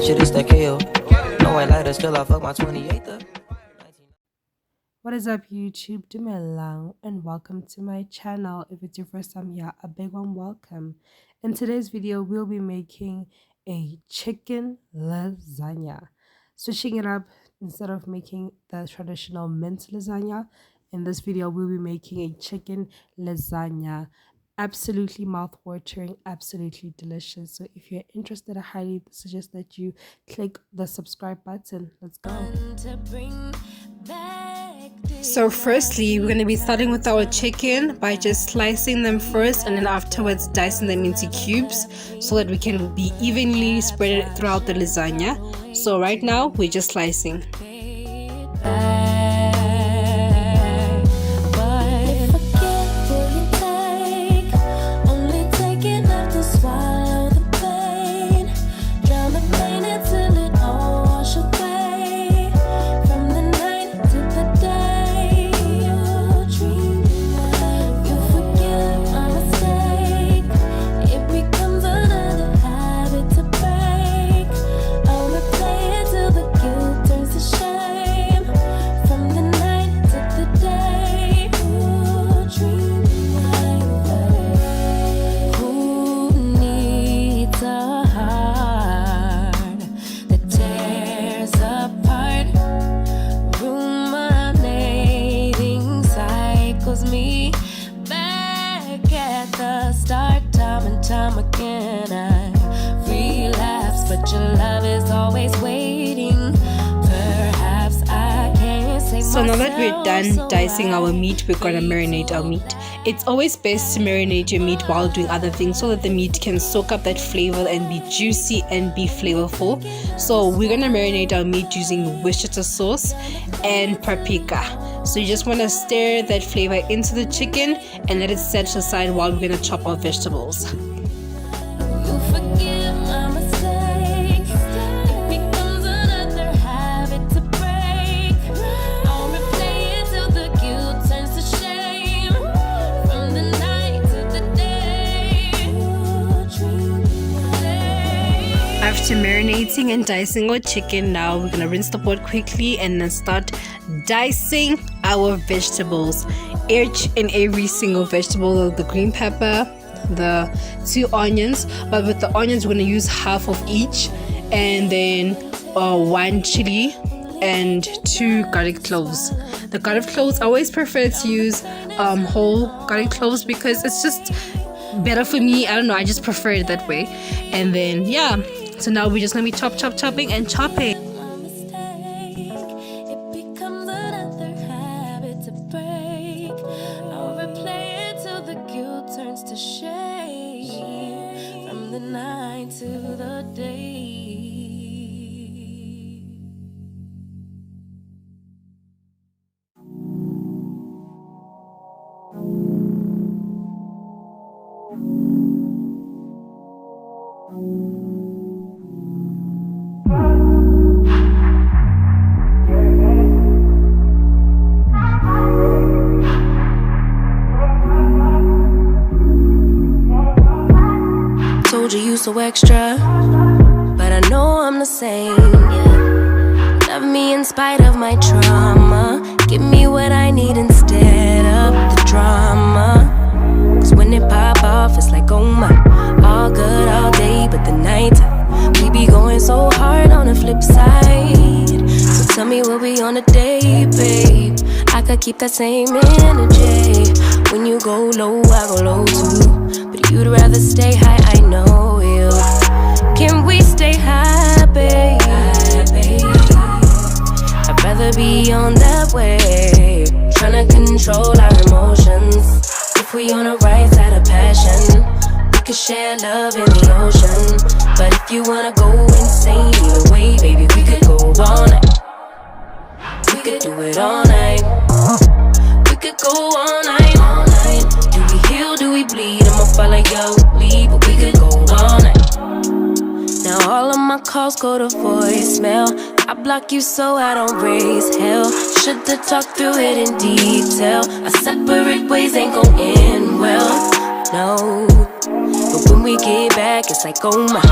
that shit is the KO. No way later, still I fuck my 28th. What is up, YouTube? Dumelang and welcome to my channel. If it's your first time here, a big one welcome. In today's video, we'll be making a chicken lasagna. Switching it up, instead of making the traditional mint lasagna, in this video we'll be making a chicken lasagna. Absolutely mouth-watering, absolutely delicious. So if you're interested, I highly suggest that you click the subscribe button. Let's go. So firstly, we're going to be starting with our chicken by just slicing them first, and then afterwards dicing them into cubes so that we can be evenly spread throughout the lasagna. So right now we're just slicing. Time again I relapse, but your love is always waiting. Perhaps I can't say. So now that we're done dicing our meat, we're gonna marinate our meat. It's always best to marinate your meat while doing other things so that the meat can soak up that flavor and be juicy and be flavorful. So we're gonna marinate our meat using Worcestershire sauce and paprika. So you just want to stir that flavor into the chicken and let it set aside while we're gonna chop our vegetables. After marinating and dicing our chicken, now we're gonna rinse the pot quickly and then start dicing our vegetables. Each and every single vegetable, the green pepper, the 2 onions, but with the onions we're gonna use half of each, and then 1 chili and 2 garlic cloves. The garlic cloves, I always prefer to use whole garlic cloves because it's just better for me. I don't know, I just prefer it that way. And then yeah, so now we're just gonna be chopping and chopping. To shame from the night to the day. You so extra, but I know I'm the same. Yeah. Love me in spite of my trauma. Give me what I need instead of the drama. Cause when it pop off, it's like, oh my. All good all day, but the night we be going so hard on the flip side. So tell me what we on a day, babe. I could keep that same energy. When you go low, I go low too. But you'd rather stay high, I know you. Can we stay high, babe? I'd rather be on that way. Tryna control our emotions. If we on the right side of passion, we could share love in the ocean. But if you wanna go insane either way, baby, we could go all night. We could do it all night. We could go all night, all night. Do we heal, do we bleed? I'ma follow your lead, but we could go all night. Now all of my calls go to voicemail. I block you so I don't raise hell. Should've talked through it in detail. Our separate ways ain't gon' end well, no. But when we get back, it's like, oh my.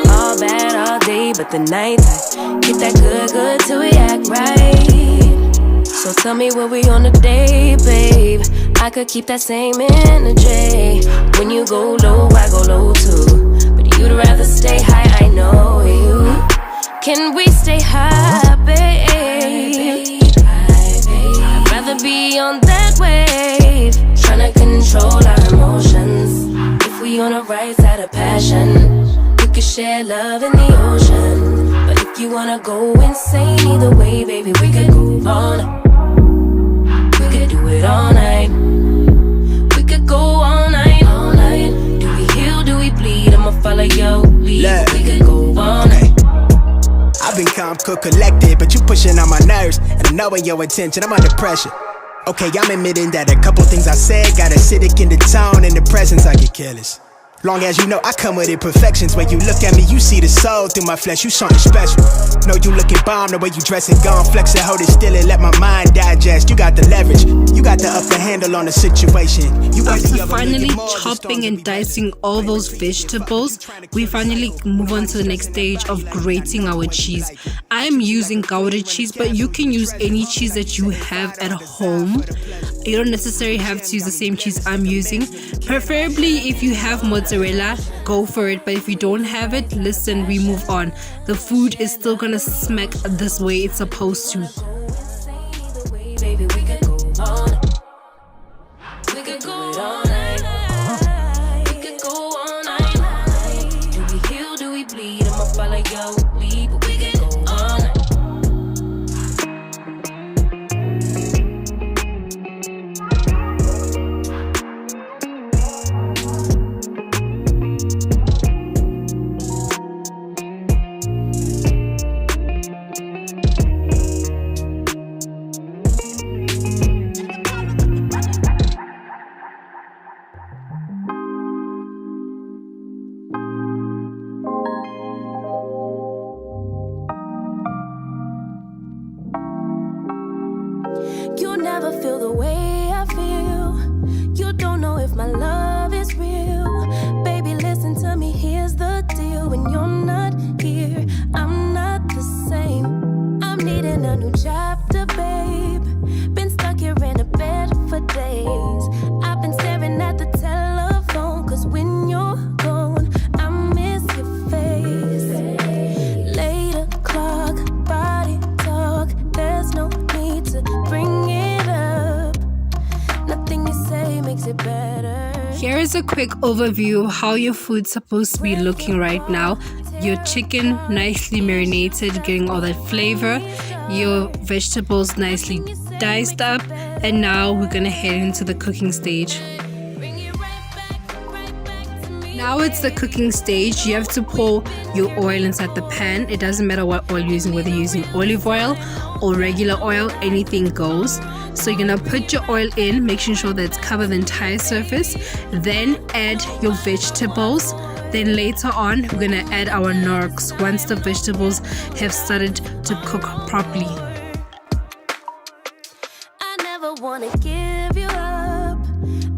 All bad all day, but the nighttime get that good till we act right. So tell me what we on a day, babe. I could keep that same energy. When you go low, I go low too. But you'd rather stay high, I know you. Can we stay high, babe? I'd rather be on that wave, tryna control our emotions. If we on a right side of passion, we could share love in the ocean. But if you wanna go insane either way, baby, we could go all night. We could do it all night. We could go all night, all night. Do we heal, do we bleed? I'ma follow your lead. We could go all night. I've been calm, cool, collected, but you pushing on my nerves. And I'm knowing your intention, I'm under pressure. Okay, I'm admitting that a couple things I said got acidic in the tone. In the presence, I get careless. Long as you know I come with imperfections. When you look at me, you see the soul through my flesh. You something special. Know you looking bomb, the way you dressing, gone flex it, hold it still and let my mind digest. You got the leverage, you got the upper handle on the situation. You After finally chopping and dicing all those vegetables, we finally move on to the next stage of grating our cheese. I am using Gouda cheese, but you can use any cheese that you have at home. You don't necessarily have to use the same cheese I'm using. Preferably, if you have mozzarella, go for it. But if you don't have it, listen, we move on. The food is still gonna smack this way it's supposed to. Baby, we could go all night. We could go all night. We could go all night. Do we heal, do we bleed? I'ma follow your lead, but we could go all night. You'll never feel the way I feel. You don't know if my love is real. Baby, listen to me, here's the deal. When you're not here, I'm not the same. I'm needing a new chapter, babe. Been stuck here in a bed for days. I've been staring at the telephone, cause when you're gone, I miss your face. Late o'clock, body talk. There's no need to bring it up. Nothing you say makes it better. Here is a quick overview of how your food's supposed to be looking right now. Your chicken nicely marinated, getting all that flavor. Your vegetables nicely diced up. And now we're gonna head into the cooking stage. Now it's the cooking stage. You have to pour your oil inside the pan. It doesn't matter what oil you're using, whether you're using olive oil or regular oil, anything goes. So you're gonna put your oil in, making sure that it's covered the entire surface. Then add your vegetables. Then later on, we're gonna add our norks once the vegetables have started to cook properly. I never wanna give you up.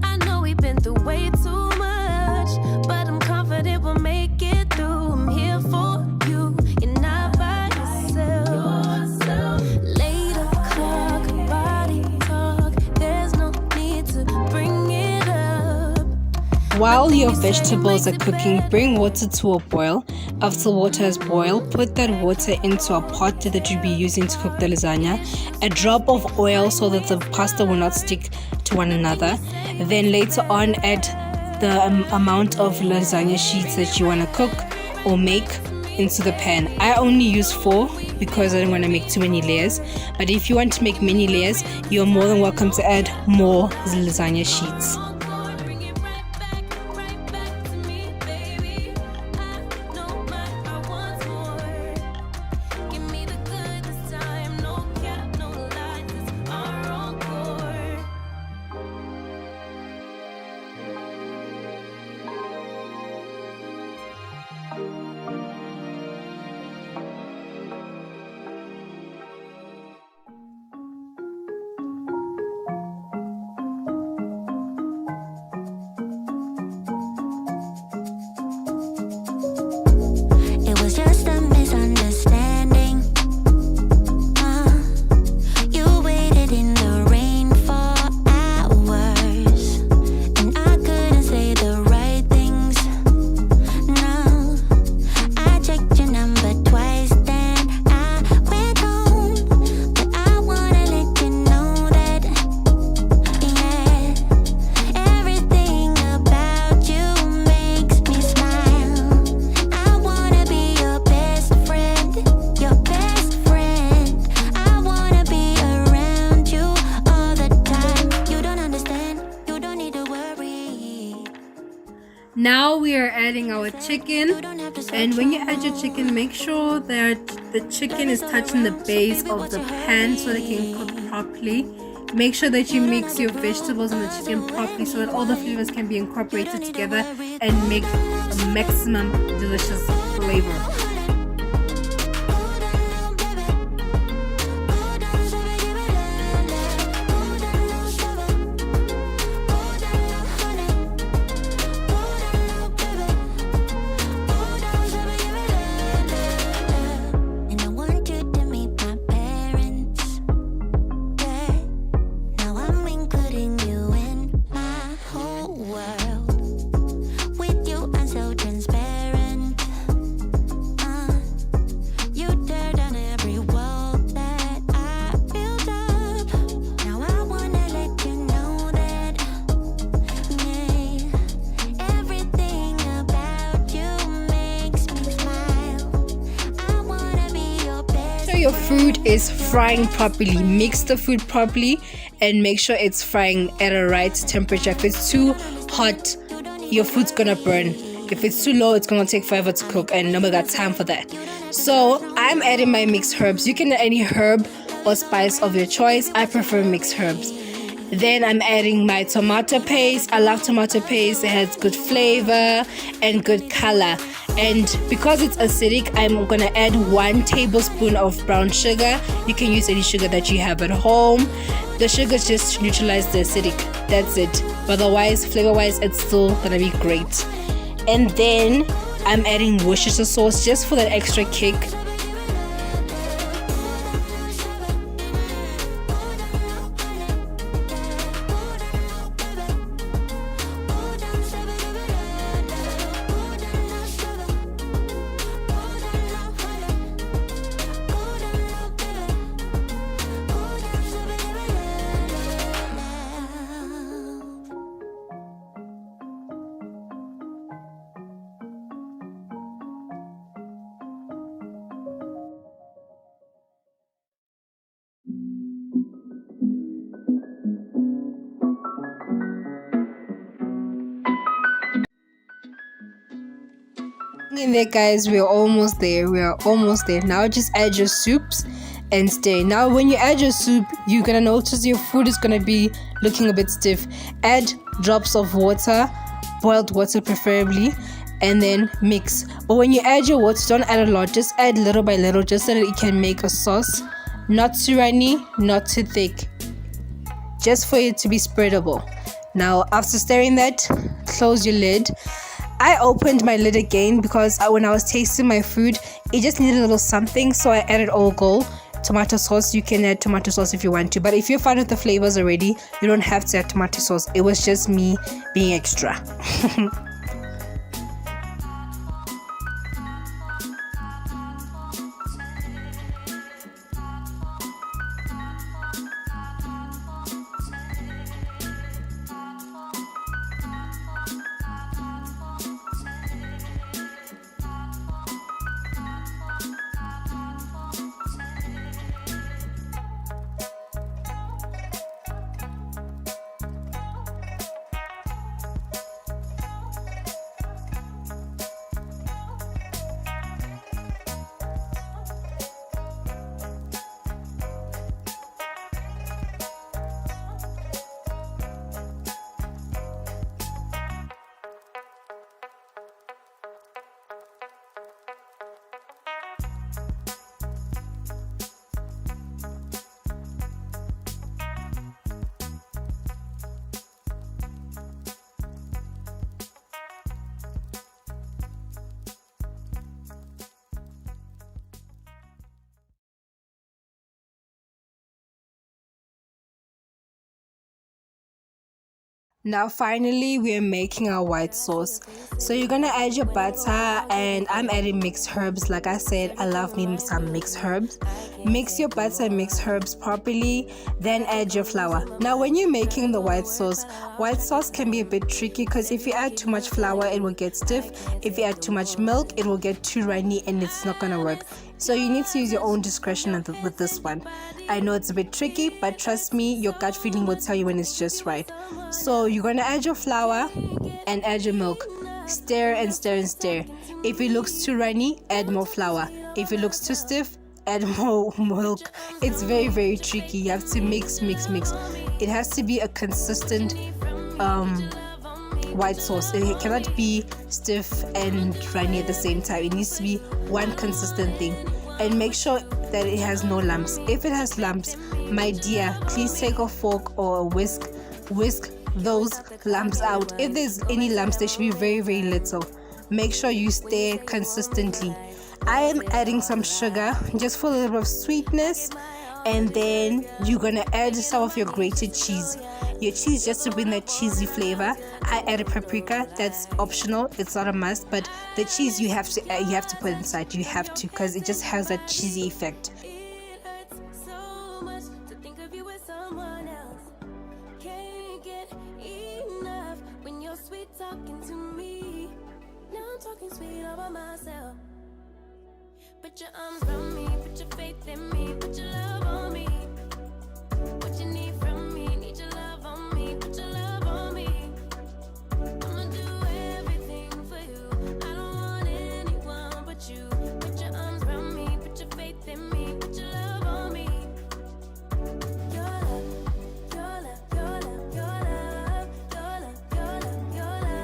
I know we've been through way too much, but I'm confident we'll make it through. I'm here for you, you're not by yourself. Late o'clock, body talk. There's no need to bring it up. While your vegetables are cooking, bring water to a boil. After water has boiled, put that water into a pot that you'll be using to cook the lasagna. A drop of oil so that the pasta will not stick to one another. Then later on, add the amount of lasagna sheets that you want to cook or make into the pan. I only use 4 because I don't want to make too many layers. But if you want to make many layers, you're more than welcome to add more lasagna sheets. we're adding our chicken. And when you add your chicken, make sure that the chicken is touching the base of the pan so that it can cook properly. Make sure that you mix your vegetables and the chicken properly so that all the flavors can be incorporated together and make a maximum delicious flavor. Your food is frying properly. Mix the food properly and make sure it's frying at a right temperature. If it's too hot, your food's gonna burn. If it's too low, it's gonna take forever to cook, and nobody got time for that. So I'm adding my mixed herbs. You can add any herb or spice of your choice. I prefer mixed herbs. Then I'm adding my tomato paste. I love tomato paste. It has good flavor and good color. And because it's acidic, I'm gonna add 1 tablespoon of brown sugar. You can use any sugar that you have at home. The sugar just neutralizes the acidic. That's it. Otherwise, flavor-wise, it's still gonna be great. And then I'm adding Worcestershire sauce just for that extra kick. In there, guys, we are almost there. Now just add your soups and stir. Now when you add your soup, you're gonna notice your food is gonna be looking a bit stiff. Add drops of water, boiled water preferably, and then mix. But when you add your water, don't add a lot, just add little by little, just so that it can make a sauce. Not too runny, not too thick, just for it to be spreadable. Now after stirring that, close your lid. I opened my lid again because when I was tasting my food, it just needed a little something, so I added all gold tomato sauce. You can add tomato sauce if you want to, but if you're fine with the flavors already, you don't have to add tomato sauce. It was just me being extra. Now finally we are making our white sauce. So you're gonna add your butter, and I'm adding mixed herbs. Like I said, I love me some mixed herbs. Mix your butter and mixed herbs properly, then add your flour. Now when you're making the white sauce can be a bit tricky because if you add too much flour, it will get stiff. If you add too much milk, it will get too runny and it's not gonna work. So you need to use your own discretion with this one. I know it's a bit tricky, but trust me, your gut feeling will tell you when it's just right. So you're gonna add your flour and add your milk. Stir and stir and stir. If it looks too runny, add more flour. If it looks too stiff, add more milk. It's very, very tricky. You have to mix. It has to be a consistent white sauce. It cannot be stiff and runny at the same time. It needs to be one consistent thing. And make sure that it has no lumps. If it has lumps, my dear, please take a fork or a whisk those lumps out. If there's any lumps, they should be very, very little. Make sure you stir consistently. I am adding some sugar just for a little bit of sweetness, and then you're gonna add some of your grated cheese. Your cheese just to bring that cheesy flavor. I added paprika. That's optional. It's not a must, but the cheese you have to put inside. You have to, because it just has that cheesy effect. It hurts so much to think of you with someone else. Can't get enough when you're sweet talking to me. Now I'm talking sweet about myself. Put your arms around me, put your faith in me, put your love on me. What you need from me, need your love on me, put your love on me. I'ma do everything for you. I don't want anyone but you. Put your arms around me, put your faith in me, put your love on me. Your love, your love, your love, your love, your love, your love, your love,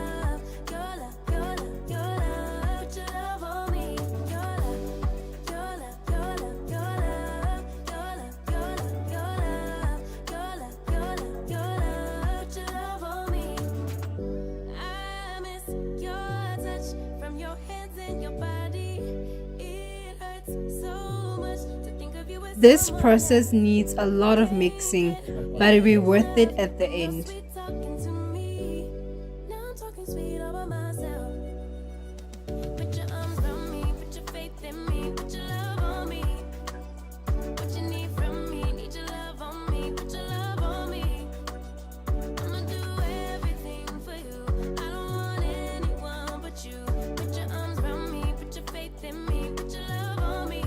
your love, your love, your love. Put your love on me. Your love, your love, your love, your love, your love, your love, your love, your love, your love, your love. Put your love on me. I miss your touch from your hands and your body. It hurts so much to think of you as This process needs a lot of mixing, but it'll be worth it at the end. sweet talking to me. Now I'm talking sweet about myself. Put your arms around me, put your faith in me, put your love on me. What you need from me, need your love on me, put your love on me. I'ma do everything for you. I don't want anyone but you. Put your arms around me, put your faith in me, put your love on me.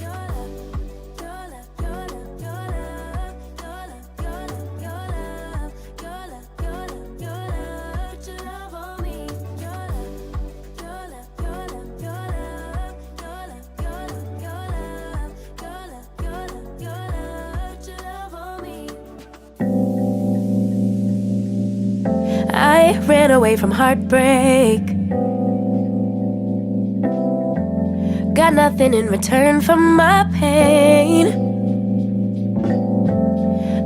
Your love, your love, your love, your love, your love, your love, your love, your love, your love, your love. Put your love on me. Your love, your love, your love, your love, your love, your love, your love, your love, your love, your love. Put your love on me. I ran away from heartbreak. Got nothing in return for my pain.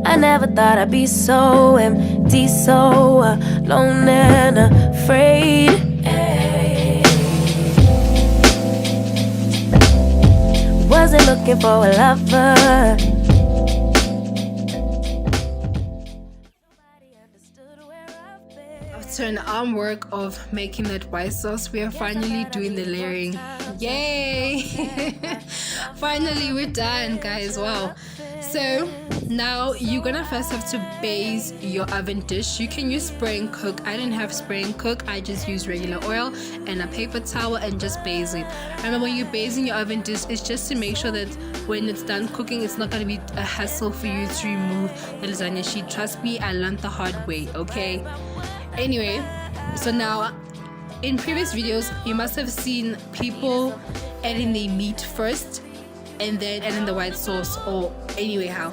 I never thought I'd be so empty, so alone and afraid. Wasn't looking for a lover. Nobody understood where I've been. After an arm work of making that white sauce, we are finally doing the layering. Yay! Finally, we're done, guys. Wow. So now you're gonna first have to base your oven dish. You can use spray and cook. I didn't have spray and cook. I just used regular oil and a paper towel and just base it. Remember, when you're basing your oven dish, it's just to make sure that when it's done cooking, it's not gonna be a hassle for you to remove the lasagna sheet. Trust me, I learned the hard way. Okay. Anyway, so now in previous videos, you must have seen people adding the meat first and then adding the white sauce, or anyway how.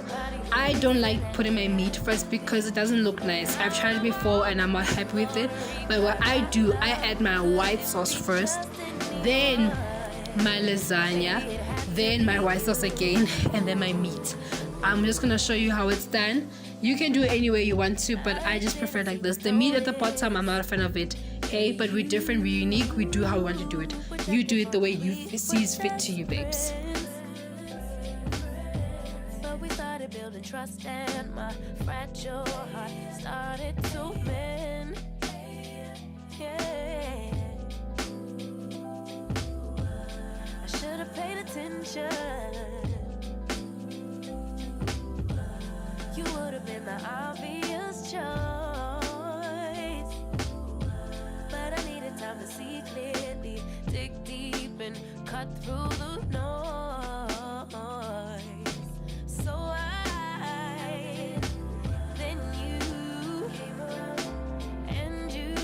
I don't like putting my meat first because it doesn't look nice. I've tried it before and I'm not happy with it. But what I do, I add my white sauce first, then my lasagna, then my white sauce again, and then my meat. I'm just gonna show you how it's done. You can do it any way you want to, but I just prefer it like this. The meat at the bottom, I'm not a fan of it. Okay, but we're different, we're unique, we do how we want to do it. You do it the way you sees fit to you, babes. But we started building trust and my fragile heart started to mend. Yeah. I should have paid attention. You would have been the obvious choice. But I needed time to see clearly, dig deep and cut through the noise. So I, then you, and you,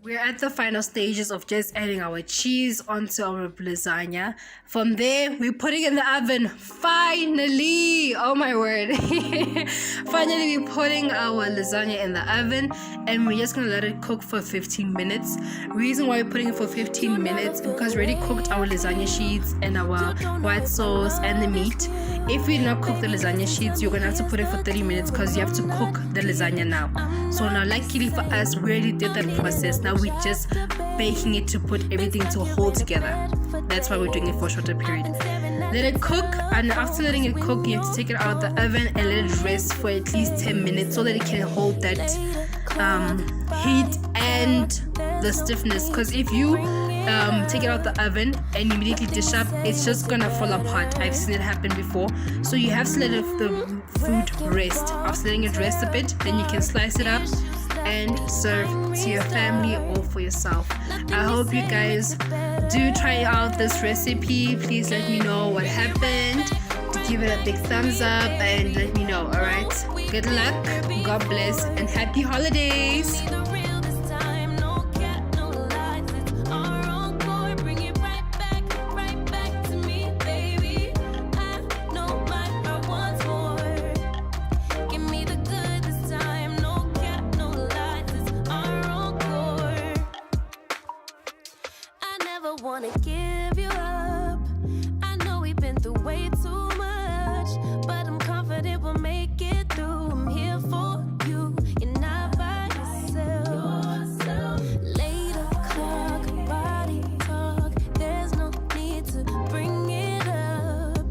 We're at the final stages of just adding our cheese onto our lasagna. From there, we're putting it in the oven. Finally! Oh my word. Finally, we're putting our lasagna in the oven and we're just gonna let it cook for 15 minutes. Reason why we're putting it for 15 minutes is because we already cooked our lasagna sheets and our white sauce and the meat. If we did not cook the lasagna sheets, you're gonna have to put it for 30 minutes because you have to cook the lasagna now. So now, luckily for us, we already did that process. Now we're just baking it to put everything to hold together. That's why we're doing it for a shorter period. Let it cook, and after letting it cook, you have to take it out of the oven and let it rest for at least 10 minutes so that it can hold that heat and the stiffness. Because if you take it out the oven and immediately dish up, it's just gonna fall apart. I've seen it happen before. So you have to let the food rest. After letting it rest a bit, then you can slice it up and serve to your family or for yourself. I hope you guys do try out this recipe. Please let me know what happened. Give it a big thumbs up and let me know. Alright, good luck, God bless, and happy holidays. Wanna give you up. I know we've been through way too much, but I'm confident we'll make it through. I'm here for you. You're not by yourself. Late o'clock, body talk. There's no need to bring it up.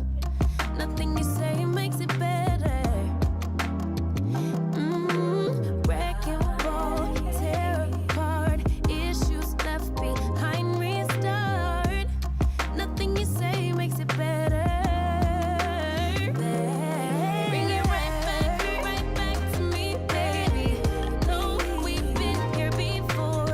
Nothing you say makes it better. Wreck and roll, tear apart. Issues left behind. Nothing you say makes it better. Bring it right back to me, baby. No, we've been here before.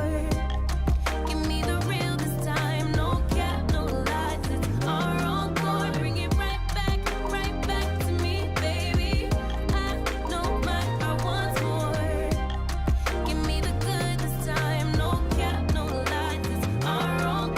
Give me the real this time. No cap, no lies. It's our encore. Bring it right back to me, baby. I know my heart wants more. Give me the good this time. No cap, no lies. It's our encore.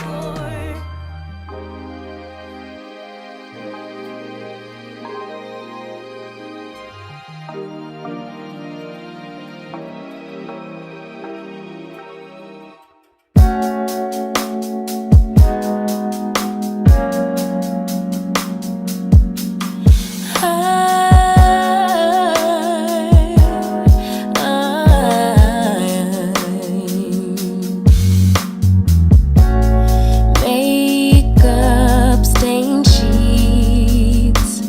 Makeup stained sheets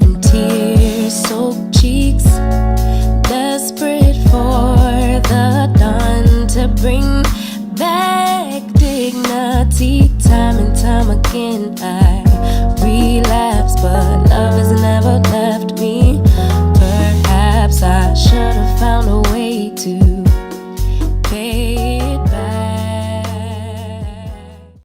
and tear-soaked cheeks, desperate for the dawn to bring back dignity. Time and time again,